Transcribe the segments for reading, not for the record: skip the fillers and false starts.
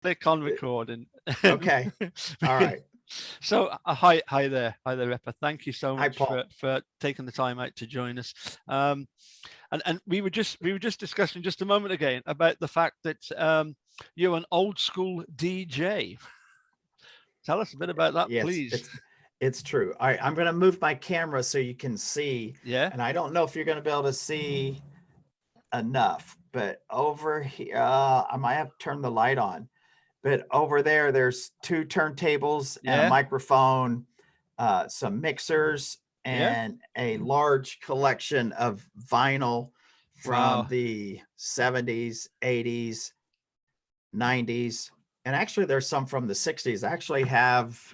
click on recording. Okay. All right. So hi there, Repa. Thank you so Hi, much Paul. for taking the time out to join us. And we were just discussing just a moment ago about the fact that you're an old school DJ. Tell us a bit about that, Yes, please. it's true. All right, I'm going to move my camera so you can see, Yeah. and I don't know if you're going to be able to see enough, but over here, I might have to turn the light on. But over there, there's two turntables and a Yeah. microphone, some mixers, Yeah. and a large collection of vinyl from Wow. the 70s, 80s, 90s, and actually there's some from the 60s. I actually have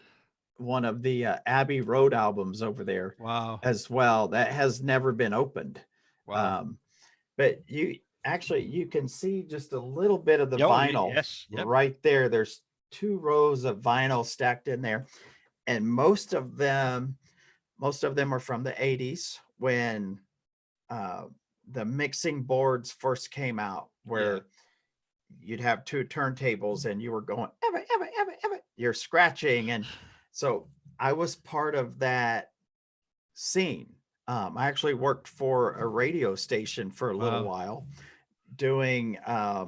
one of the Abbey Road albums over there Wow. as well that has never been opened. Wow. Um, but you can see just a little bit of the Oh, vinyl yes. Yep. right there. There's two rows of vinyl stacked in there, and most of them are from the 80s when uh, the mixing boards first came out, Yeah. where you'd have two turntables and you were going you're scratching. And so I was part of that scene. I actually worked for a radio station for a little Wow. while, doing a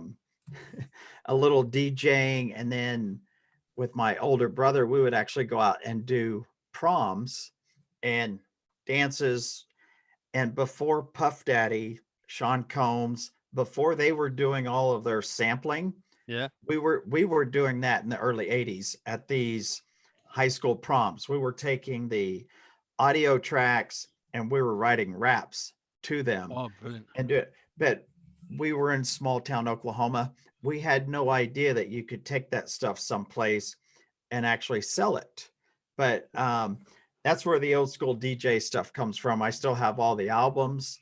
little DJing, and then with my older brother we would actually go out and do proms and dances. And before Puff Daddy, Sean Combs, before they were doing all of their sampling, Yeah. we were doing that in the early 80s at these high school proms. We were taking the audio tracks and we were writing raps to them Oh, brilliant. and do it. But we were in small town Oklahoma. We had no idea that you could take that stuff someplace and actually sell it. But that's where the old school DJ stuff comes from. I still have all the albums.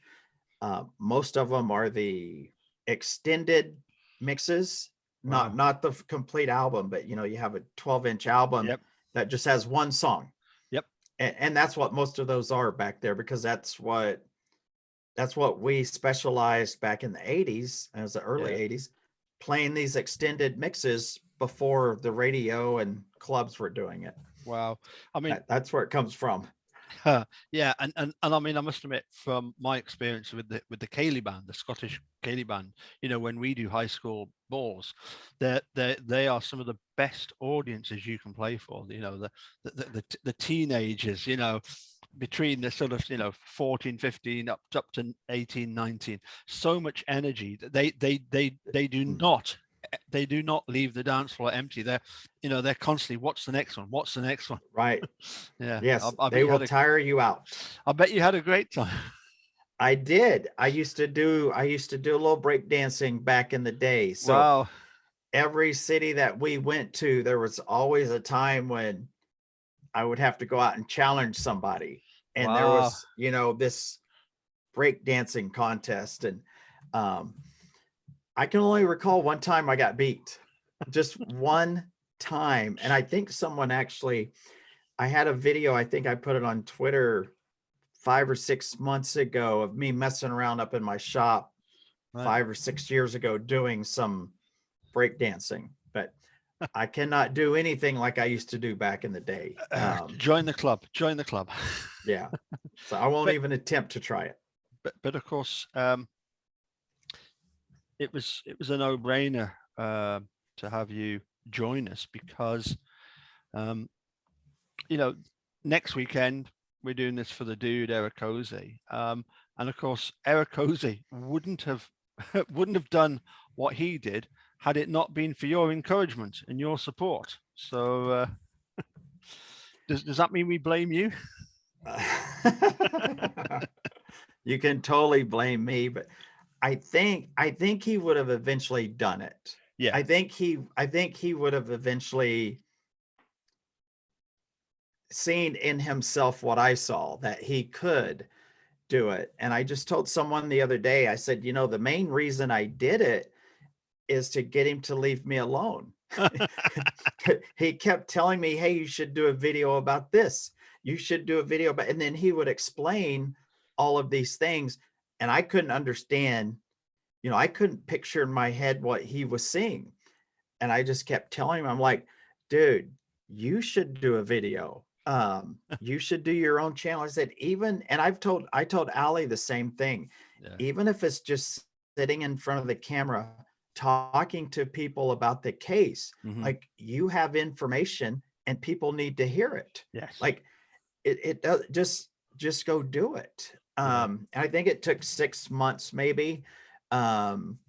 Most of them are the extended mixes, not Wow. not the complete album, but you have a 12-inch album Yep. that just has one song. Yep. And that's what most of those are back there, because that's what we specialized back in the 80s, as the early Yeah. 80s, playing these extended mixes before the radio and clubs were doing it. Wow. I mean, That's where it comes from. yeah, and I mean, I must admit, from my experience with the Cayley band, the Scottish Cayley band, when we do high school balls, they are some of the best audiences you can play for. The teenagers, between the sort of 14, 15 up to 18, 19, so much energy that they do not leave the dance floor empty. They're constantly, what's the next one, what's the next one. Right. Yeah, Yes, I bet they you will had tire you out. a great time. I did. I used to do a little break dancing back in the day. So Wow. every city that we went to, there was always a time when I would have to go out and challenge somebody. And there Wow. was, this break dancing contest. And um, I can only recall one time I got beat, just one time. And I think I had a video, I think I put it on Twitter 5 or 6 months ago, of me messing around up in my shop Right. 5 or 6 years ago doing some break dancing. But I cannot do anything like I used to do back in the day. Join the club. Join the club. Yeah. So I won't but even attempt to try it. but of course, it was a no-brainer to have you join us because um, you know next weekend we're doing this for the dude Eric Ose. And of course Eric Ose wouldn't have done what he did had it not been for your encouragement and your support. So does that mean we blame you? You can totally blame me, but I think he would have eventually done it. Yeah. I think he would have eventually seen in himself what I saw, that he could do it. And I just told someone the other day, I said, the main reason I did it is to get him to leave me alone. He kept telling me, hey, you should do a video about this. You should do a video about, and then he would explain all of these things. And I couldn't understand, I couldn't picture in my head what he was seeing. And I just kept telling him, I'm like, dude, you should do a video. You should do your own channel. I said, even, and I told Ali the same thing, Yeah. even if it's just sitting in front of the camera, talking to people about the case, Hmm. like you have information and people need to hear it. Yes. Like it does just go do it. Yeah. And I think it took 6 months maybe. Um,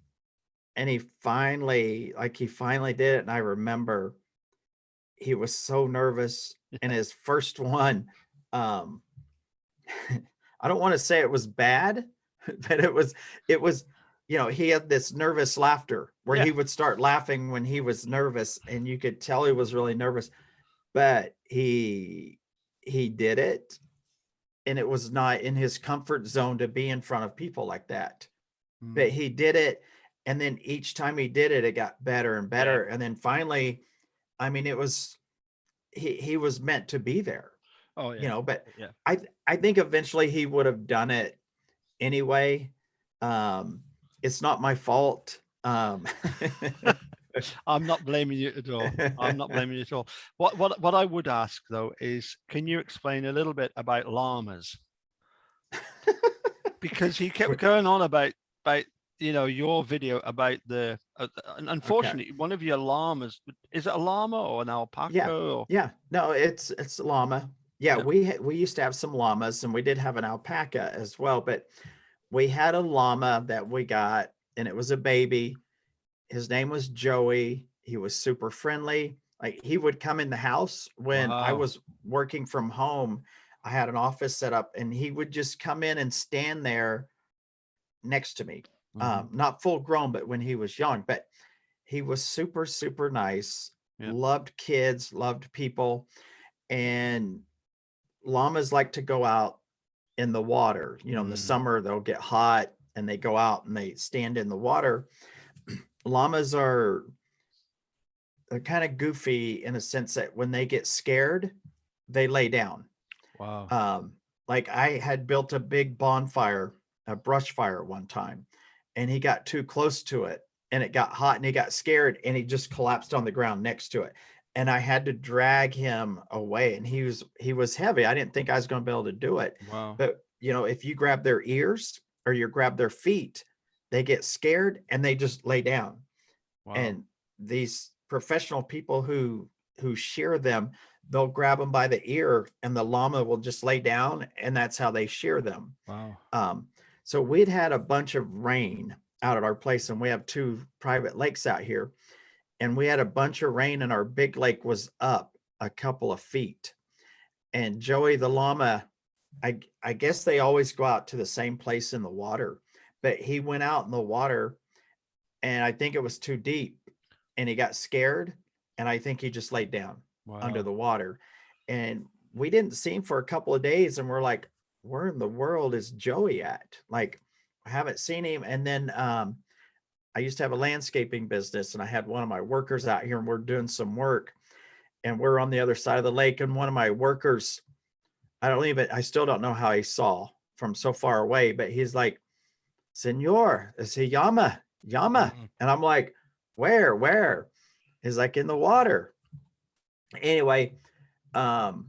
and he finally did it. And I remember he was so nervous. And his first one, um, I don't want to say it was bad, but it was, he had this nervous laughter where Yeah. he would start laughing when he was nervous, and you could tell he was really nervous, but he did it, and it was not in his comfort zone to be in front of people like that. But Mm. he did it, and then each time he did it, it got better and Yeah. better. And then finally, I mean, it was he was meant to be there, Oh yeah. but Yeah. I think eventually he would have done it anyway. Um, it's not my fault. I'm not blaming you at all. I'm not blaming you at all. What I would ask though is, can you explain a little bit about llamas? Because he kept going on about your video about the and Okay. unfortunately one of your llamas, is it a llama or an alpaca Yeah. or Yeah. No, it's a llama. Yeah, yeah. we used to have some llamas, and we did have an alpaca as well, but we had a llama that we got, and it was a baby. His name was Joey. He was super friendly. Like, he would come in the house when I Wow. was working from home. I had an office set up, and he would just come in and stand there next to me. Hmm. Not full grown, but when he was young. But he was super, super nice, Yeah. loved kids, loved people. And llamas like to go out in the water. In the Mm. summer, they'll get hot and they go out and they stand in the water. Llamas they're kind of goofy in a sense that when they get scared, they lay down. Wow. Um, like I had built a big bonfire, a brush fire one time, and he got too close to it and it got hot and he got scared and he just collapsed on the ground next to it. And I had to drag him away, and he was heavy. I didn't think I was going to be able to do it. Wow. But if you grab their ears or you grab their feet, they get scared and they just lay down. Wow. And these professional people who shear them, they'll grab them by the ear and the llama will just lay down, and that's how they shear them. Wow. um, so we'd had a bunch of rain out at our place, and we have two private lakes out here, and we had a bunch of rain, and our big lake was up a couple of feet. And Joey the llama, I guess they always go out to the same place in the water, but he went out in the water, and I think it was too deep, and he got scared, and I think he just laid down under Wow. the water. And we didn't see him for a couple of days, and we're like, where in the world is Joey at? Like, I haven't seen him. And then I used to have a landscaping business, and I had one of my workers out here, and we're doing some work, and we're on the other side of the lake, and one of my workers, I still don't know how he saw from so far away, but he's like, Senor, is he Yama? Mhm. And I'm like, where? He's like, in the water. Anyway, um,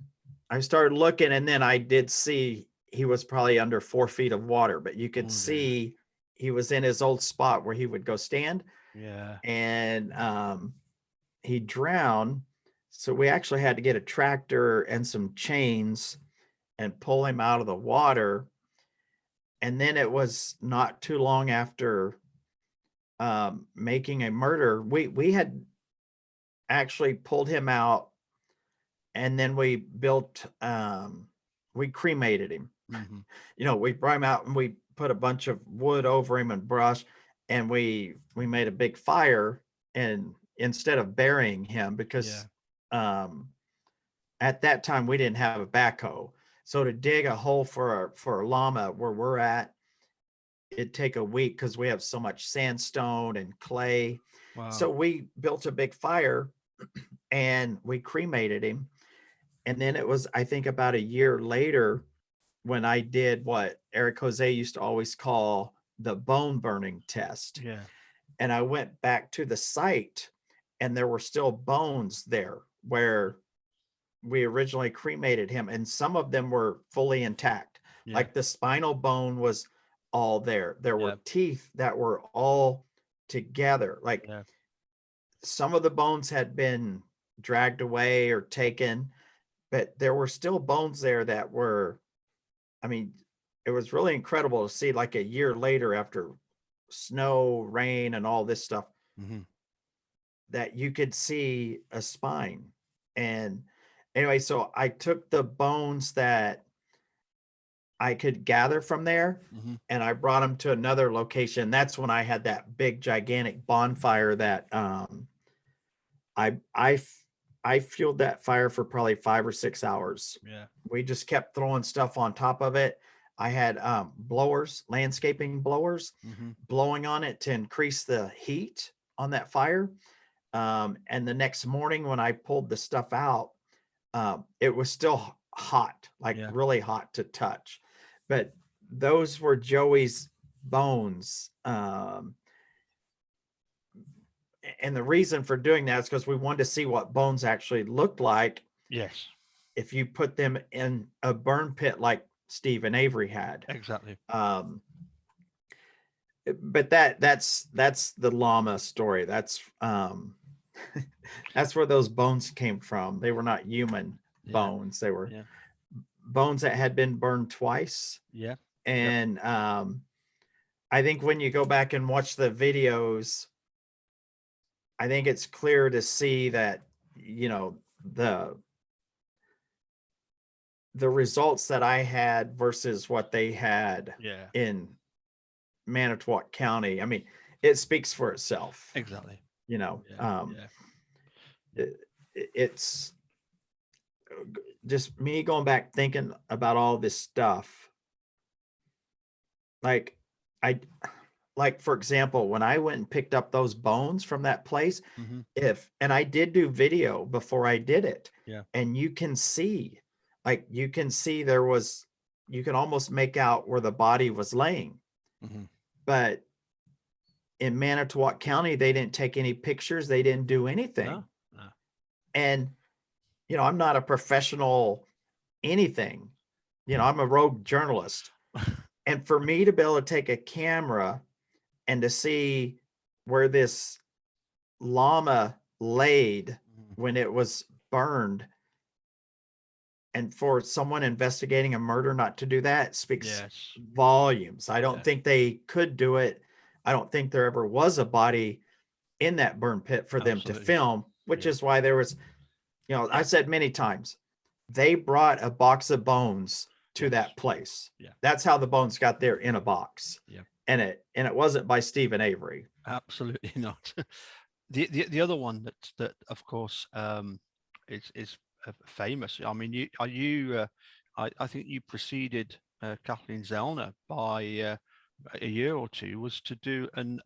I started looking, and then I did see he was probably under 4 feet of water, but you could Oh dear. see he was in his old spot where he would go stand, Yeah. and he drowned. So we actually had to get a tractor and some chains and pull him out of the water. And then it was not too long after making a murder. We had actually pulled him out, and then we cremated him. Hmm. We brought him out and we put a bunch of wood over him and brush, and we made a big fire. And instead of burying him, Yeah. because um at that time we didn't have a backhoe, so to dig a hole for a llama where we're at, it'd take a week because we have so much sandstone and clay. Wow. So we built a big fire and we cremated him. And then it was, I think, about a year later when I did what Eric Jose used to always call the bone burning test. Yeah. And I went back to the site, and there were still bones there where we originally cremated him, and some of them were fully intact. Yeah. Like the spinal bone was all there. There Yeah. were teeth that were all together. Like Yeah. some of the bones had been dragged away or taken, but there were still bones there that were, I mean, it was really incredible to see, like a year later after snow, rain, and all this stuff, Hmm. that you could see a spine. And anyway, so I took the bones that I could gather from there Hmm. and I brought them to another location. That's when I had that big gigantic bonfire that I I f- I fueled that fire for probably 5 or 6 hours. Yeah. We just kept throwing stuff on top of it. I had blowers, landscaping blowers, Hmm. blowing on it to increase the heat on that fire. And the next morning when I pulled the stuff out, it was still hot, like Yeah. really hot to touch. But those were Joey's bones. And the reason for doing that is because we wanted to see what bones actually looked like Yes. if you put them in a burn pit like Steve and Avery had. Exactly. But that's the llama story. That's that's where those bones came from. They were not human Yeah. bones. They were Yeah. bones that had been burned twice. Yeah. And I think when you go back and watch the videos, I think it's clear to see that, you know, the results that I had versus what they had Yeah. in Manitowoc County. I mean, it speaks for itself. Exactly. You know, Yeah. Yeah. it's just me going back thinking about all this stuff. Like, I, like, for example, when I went and picked up those bones from that place, Hmm. and I did do video before I did it, Yeah. and you can see, like, you can see there was, you can almost make out where the body was laying. Hmm. But in Manitowoc County, they didn't take any pictures, they didn't do anything. No. No. And, you know, I'm not a professional anything, you know, I'm a rogue journalist. And for me to be able to take a camera and to see where this llama laid Mhm. when it was burned, and for someone investigating a murder not to do that speaks Yes. volumes. I don't Yeah. think they could do it. I don't think there ever was a body in that burn pit for them to Absolutely. film, which Yeah. is why there was, you know, I said many times, they brought a box of bones to Yes. that place. Yeah. That's how the bones got there, in a box. Yeah. And it wasn't by Stephen Avery. Absolutely not. The other one that of course is famous. I mean, I think you preceded Kathleen Zellner by a year or two, was to do an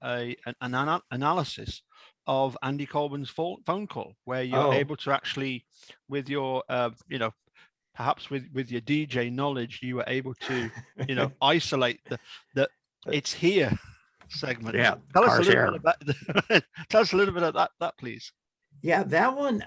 analysis of Andy Corbin's phone call, where you're Oh, able to actually, with your perhaps with your DJ knowledge, you were able to isolate the it's here segment. yeah, Tell us a car little share. bit about tell us a little bit about that, please. Yeah, that one.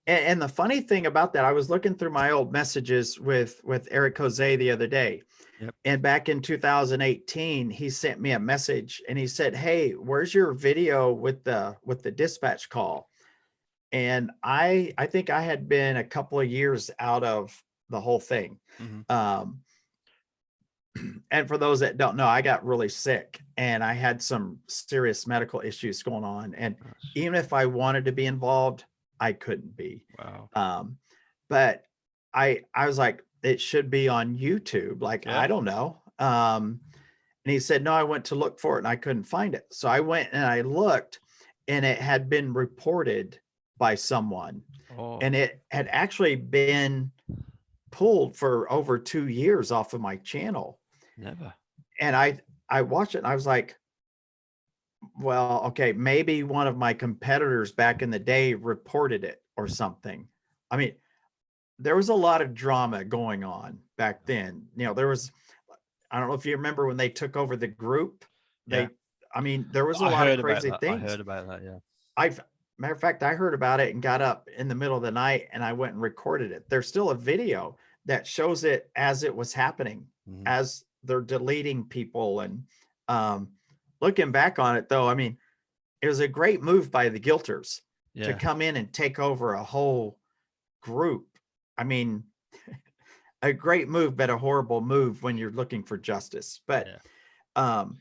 And the funny thing about that, I was looking through my old messages with Eric Jose the other day. Yep. And back in 2018, he sent me a message and he said, "Hey, where's your video with the dispatch call?" And I think I had been a couple of years out of the whole thing. Mm-hmm. And for those that don't know, I got really sick and I had some serious medical issues going on. And even if I wanted to be involved, I couldn't be. Wow. But I was like, it should be on YouTube. Like, Yeah. I don't know. And he said, no, I went to look for it and I couldn't find it. So I went and I looked, and it had been reported by someone. Oh. And it had actually been pulled for over 2 years off of my channel. Never. And I watched it and I was like, well, okay, maybe one of my competitors back in the day reported it or something. I mean, there was a lot of drama going on back then. You know, there was, I don't know if you remember when they took over the group. Yeah. I mean, there was a I lot of heard about crazy that. I things. heard about that. Yeah. I've matter of fact, I heard about it and got up in the middle of the night and I went and recorded it. There's still a video that shows it as it was happening, Mhm. as they're deleting people. And um, looking back on it, though, I mean, it was a great move by the Guilters to Yeah. come in and take over a whole group. I mean, a great move, but a horrible move when you're looking for justice. But Yeah. um,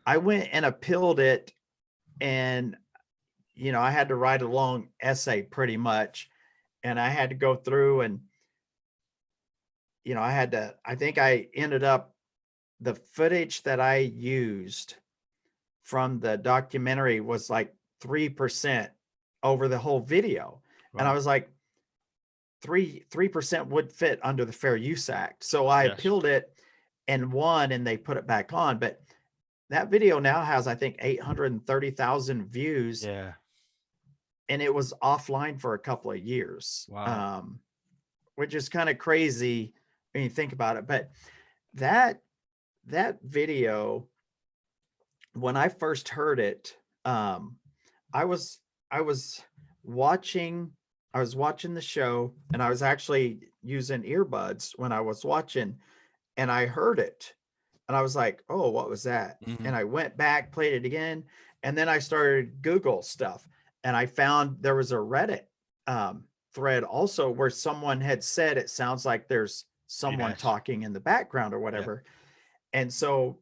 I went and appealed it, and I had to write a long essay pretty much, and I had to go through and I think I ended up the footage that I used from the documentary was like 3% over the whole video. And I Right. was like, 3% would fit under the Fair Use Act. So I Yes. appealed it and won, and they put it back on. But that video now has, I think, 830,000 views, Yeah. and it was offline for a couple of years, Wow. which is kind of crazy when you think about it. But that that video, when I first heard it, I was I was watching I was watching the show, and I was actually using earbuds when I was watching, and I heard it, and I was like, "Oh, what was that?" Mhm. And I went back, played it again, and then I started Google stuff, and I found there was a Reddit thread also where someone had said it sounds like there's someone Yes. talking in the background or Yeah. whatever. And so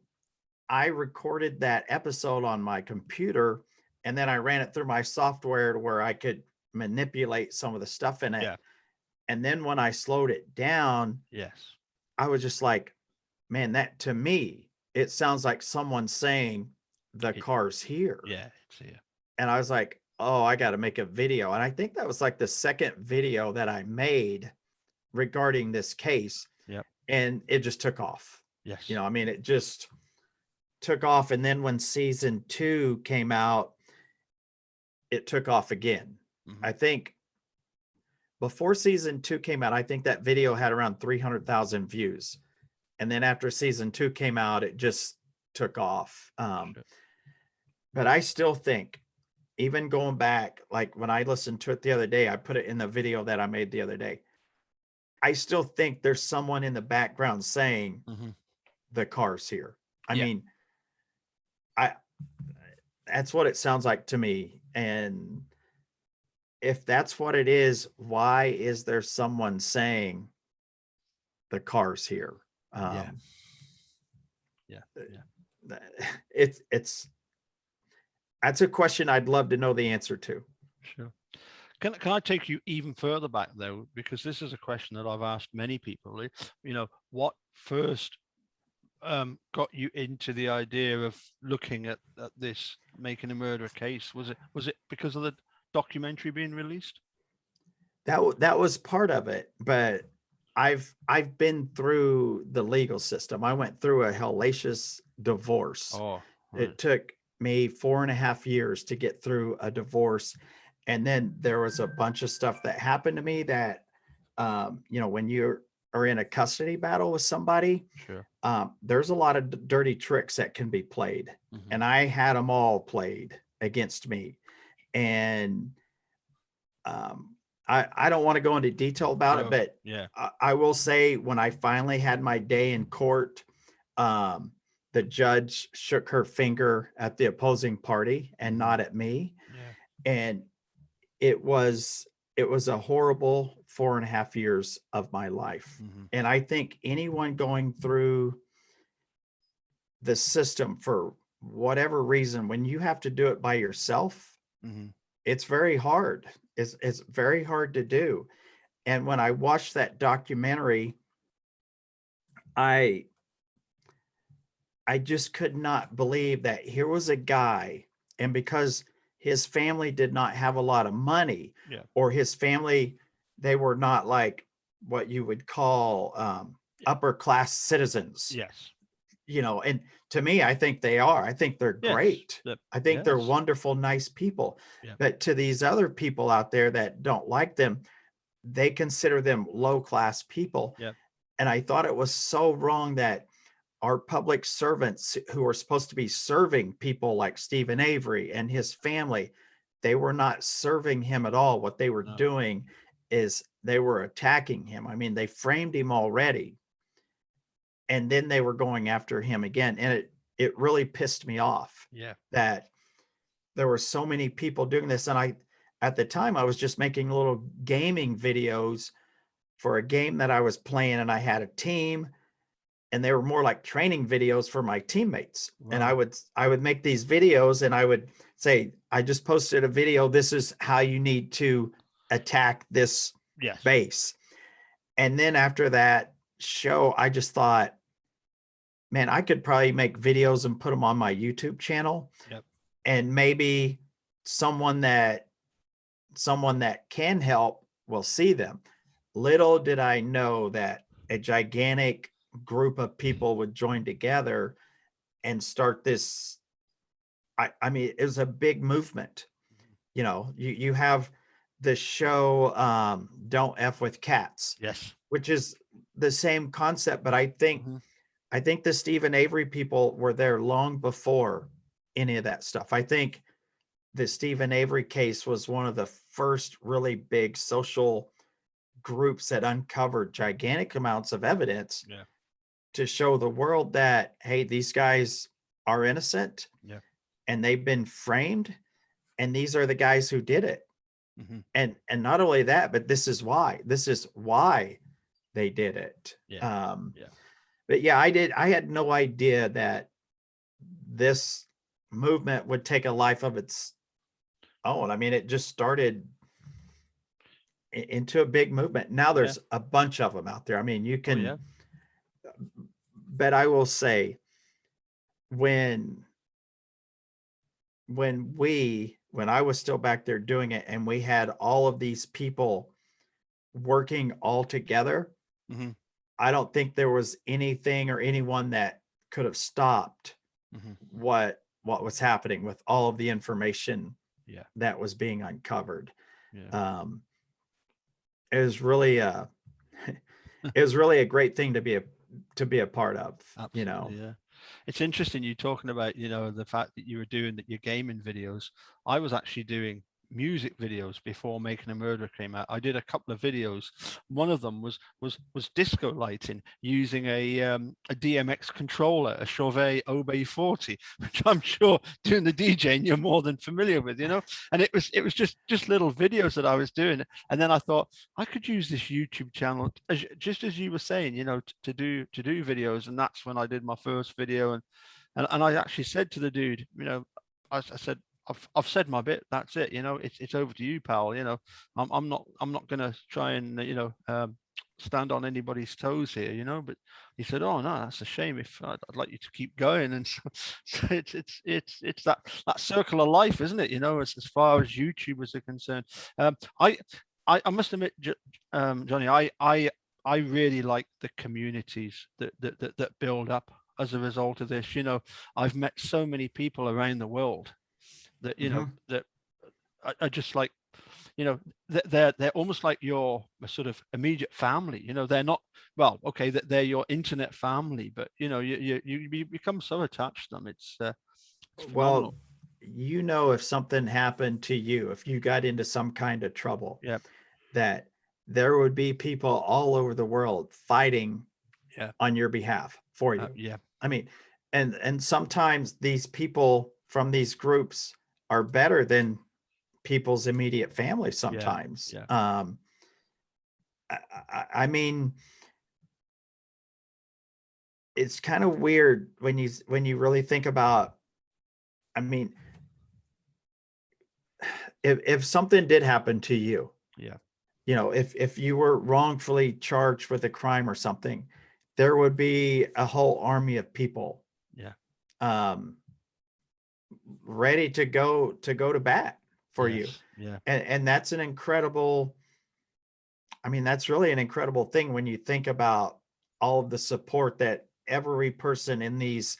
I recorded that episode on my computer, and then I ran it through my software to where I could manipulate some of the stuff in it. Yeah. And then when I slowed it down, Yes. I was just like, man, that to me, it sounds like someone saying the It, car's here. yeah. It's here. And I was like, oh, I got to make a video. And I think that was like the second video that I made regarding this case. Yep. And it just took off. Yes. I mean, it just took off. And then when season 2 came out, it took off again. Mhm. I think before season 2 came out, I think that video had around 300,000 views. And then after season 2 came out, it just took off. Sure. But I still think, even going back, like when I listened to it the other day, I put it in the video that I made the other day. I still think there's someone in the background saying Mhm. the car's here. I Yeah. mean, I that's what it sounds like to me. And if that's what it is, why is there someone saying the car's here? Yeah. Um, Yeah. Yeah. it's that's a question I'd love to know the answer to. Sure. Can I take you even further back though? Because this is a question that I've asked many people. What first got you into the idea of looking at this, making a murder case? Was it because of the documentary being released? That was part of it, but I've been through the legal system. I went through a hellacious divorce. Oh, right. It took me 4.5 years to get through a divorce. And then there was a bunch of stuff that happened to me that, when you are in a custody battle with somebody, Sure. there's a lot of dirty tricks that can be played. Mhm. And I had them all played against me. And I don't want to go into detail about it, No. but Yeah. I will say when I finally had my day in court, um, the judge shook her finger at the opposing party and Mhm. not at me. Yeah. And it was a horrible 4.5 years of my life. Mhm. And I think anyone going through the system for whatever reason, when you have to do it by yourself, Mhm. it's very hard. It's very hard to do. And when I watched that documentary, I I just could not believe that here was a guy, and because his family did not have a lot of money, Yeah. or his family, they were not like what you would call Yeah. upper class citizens, Yes. and to me, I think they are. I think they're Yes. great. The, I think they're yes. wonderful, nice people. Yeah. But to these other people out there that don't like them, they consider them low class people. Yeah. And I thought it was so wrong that our public servants who are supposed to be serving people like Stephen Avery and his family, they were not serving him at all. What they were No. doing is they were attacking him. I mean, they framed him already, and then they were going after him again. And it really pissed me off Yeah. that there were so many people doing this. And at the time, I was just making little gaming videos for a game that I was playing, and I had a team, and they were more like training videos for my teammates. And Right. I would make these videos, and I would say, I just posted a video. This is how you need to attack this Yes. base. And then after that show, I just thought, man, I could probably make videos and put them on my YouTube channel. Yep. And maybe someone that can help will see them. Little did I know that a gigantic group of people would join together and start this. I mean, it was a big movement. You know, you have the show Don't F with Cats, Yes. which is the same concept, but I think Mhm. the Stephen Avery people were there long before any of that stuff. I think the Stephen Avery case was one of the first really big social groups that uncovered gigantic amounts of evidence Yeah. to show the world that, hey, these guys are innocent Yeah. and they've been framed, and these are the guys who did it. Mhm. And not only that, but this is why they did it. Yeah. Yeah. But yeah, I had no idea that this movement would take a life of its own. I mean, it just started into a big movement. Now Yeah. there's a bunch of them out there. I mean, you Oh, yeah. can, but I will say, when when I was still back there doing it, and we had all of these people working all together, Mhm. I don't think there was anything or anyone that could have stopped Mhm. what was happening with all of the information Yeah. that was being uncovered. Yeah. Um, it was really it was really a great thing to be a part of, you know. Absolutely, yeah. It's interesting you talking about, the fact that you were doing that your gaming videos. I was actually doing music videos before Making a Murderer came out. I did a couple of videos. One of them was disco lighting using a DMX controller, a Chauvet Obey 40, which I'm sure doing the DJing you're more than familiar with, And it was just little videos that I was doing. And then I thought, I could use this YouTube channel, just as you were saying, to do videos. And that's when I did my first video. And I actually said to the dude, I said, I've said my bit. That's it. It's over to you, pal. I'm not gonna try and stand on anybody's toes here. But he said, oh no, that's a shame. If I'd like you to keep going. And so it's that circle of life, isn't it? As far as YouTubers are concerned. I must admit, Johnny, I really like the communities that build up as a result of this. I've met so many people around the world that Mhm. that are just like, they're almost like your sort of immediate family. They're not, well, okay, that they're your internet family, but you become so attached to them. It's phenomenal. Well, if something happened to you, if you got into some kind of trouble, Yeah. that there would be people all over the world fighting Yeah. on your behalf for you. Yeah. I mean, and sometimes these people from these groups are better than people's immediate family Yeah. sometimes. Yeah. I mean, it's kind of weird when you really think about, I mean, if something did happen to you, Yeah. if you were wrongfully charged with a crime or something, there would be a whole army of people Yeah. um, ready to go to bat for you. Yes. Yeah. And that's an incredible, I mean, that's really an incredible thing when you think about all of the support that every person in these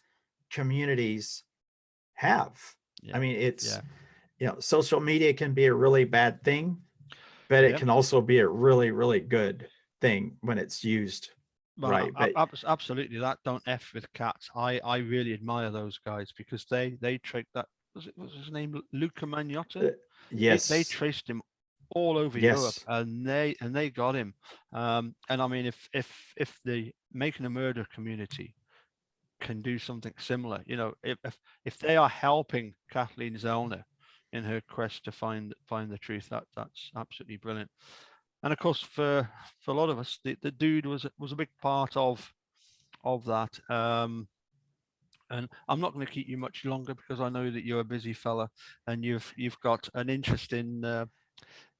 communities have. I Yeah. mean, it's, Yeah. social media can be a really bad thing, but it Yeah. can also be a really, really good thing when it's used Well, right. But absolutely. That Don't F with Cats. I really admire those guys because they trick that. Was his name Luca uh, Magnotta? They Yes. traced him all over Europe, Yes. and they got him. And I mean, if the Making a Murder community can do something similar, if they are helping Kathleen Zellner in her quest to find the truth, that's absolutely brilliant. And of course, for a lot of us, the dude was a big part of that. And I'm not going to keep you much longer because I know that you're a busy fella, and you've got an interest in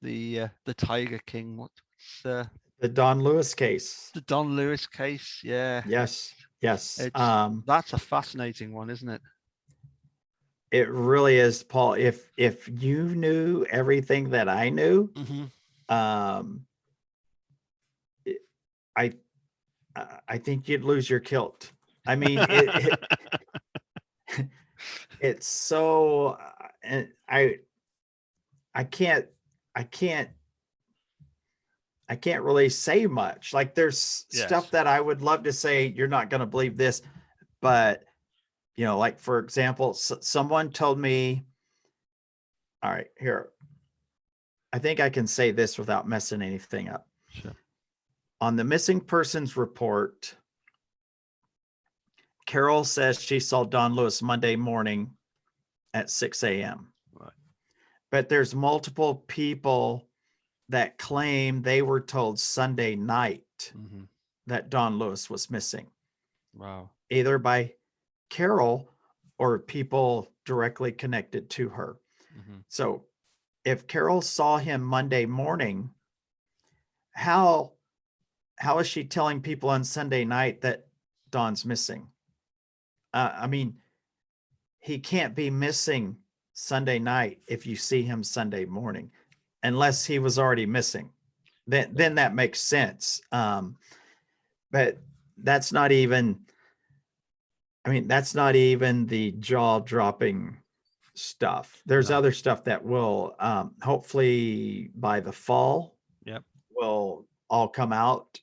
the Tiger King. What's The Don Lewis case. the Don Lewis case? Yeah, Yes. Yes. that's a fascinating one, isn't it? It really is, Paul. If you knew everything that I knew, Hmm. um, it- I I think you'd lose your kilt. I mean, it's so, and I can't I can't I can't really say much. Like there's stuff Yes. that I would love to say. You're not going to believe this, but like for example, someone told me. All right, here. I think I can say this without messing anything up. Sure. On the missing persons report, Carol says she saw Don Lewis Monday morning at 6 a.m. Right. But there's multiple people that claim they were told Sunday night Hmm. that Don Lewis was missing, Wow. either by Carol or people directly connected to her. Hmm. So if Carol saw him Monday morning, how is she telling people on Sunday night that Don's missing? I mean, he can't be missing Sunday night if you see him Sunday morning, unless he was already missing. Then that makes sense. But that's not even. I mean, that's not even the jaw dropping stuff. There's No. other stuff that will hopefully by the fall Yep. will all come out.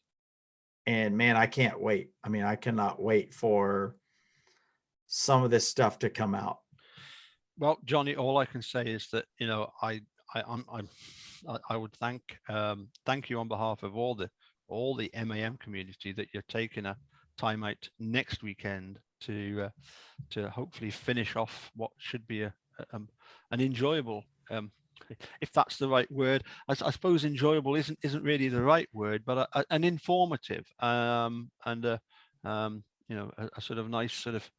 And man, I can't wait. I mean, I cannot wait for some of this stuff to come out. Well, Johnny, all I can say is that I would thank you on behalf of all the MAM community that you're taking a time out next weekend to hopefully finish off what should be an enjoyable, if that's the right word. I suppose enjoyable isn't really the right word, but an informative, and a sort of nice sort of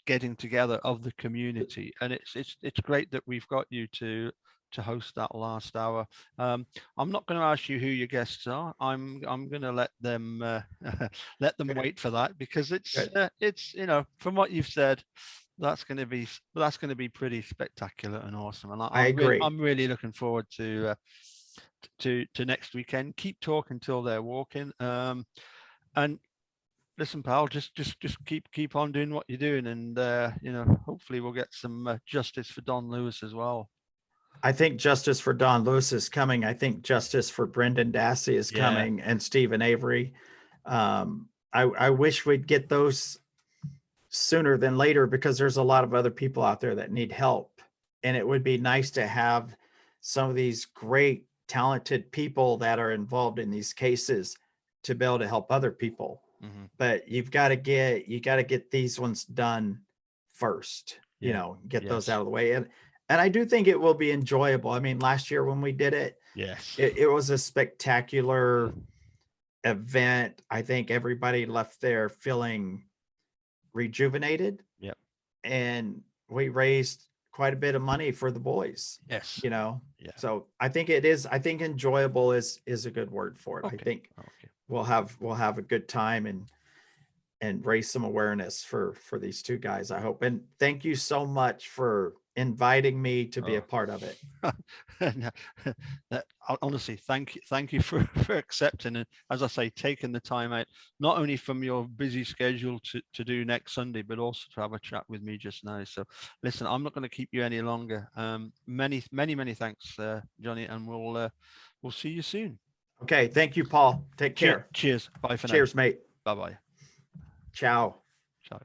getting together of the community. And it's great that we've got you to host that last hour. I'm not going to ask you who your guests are. I'm going to let them let them wait for that, because Good. it's from what you've said, that's going to be pretty spectacular and awesome. And I agree. I'm really looking forward to next weekend. Keep talking till they're walking. And listen, pal, just keep on doing what you're doing, and hopefully we'll get some justice for Don Lewis as well. I think justice for Don Lewis is coming. I think justice for Brendan Dassey is Yeah. coming, and Stephen Avery. I wish we'd get those sooner than later, because there's a lot of other people out there that need help. And it would be nice to have some of these great, talented people that are involved in these cases to be able to help other people. Hmm. But you got to get these ones done first, Yeah. get those Yes. out of the way. And I do think it will be enjoyable. I mean, last year when we did it, Yes. it was a spectacular event. I think everybody left there feeling rejuvenated, Yep. and we raised quite a bit of money for the boys, Yes. you know. Yeah. So I think enjoyable is a good word for it. I Okay. think Okay. we'll have a good time and raise some awareness for these two guys, I hope. And thank you so much for inviting me to be a Oh. part of it. No, honestly, thank you for accepting it. As I say, taking the time out, not only from your busy schedule to do next Sunday, but also to have a chat with me just now. So, listen, I'm not going to keep you any longer. Many thanks, Johnny, and we'll see you soon. Okay, thank you, Paul. Take care. Cheers. Bye for now. Cheers, mate. Bye bye. Ciao. Ciao.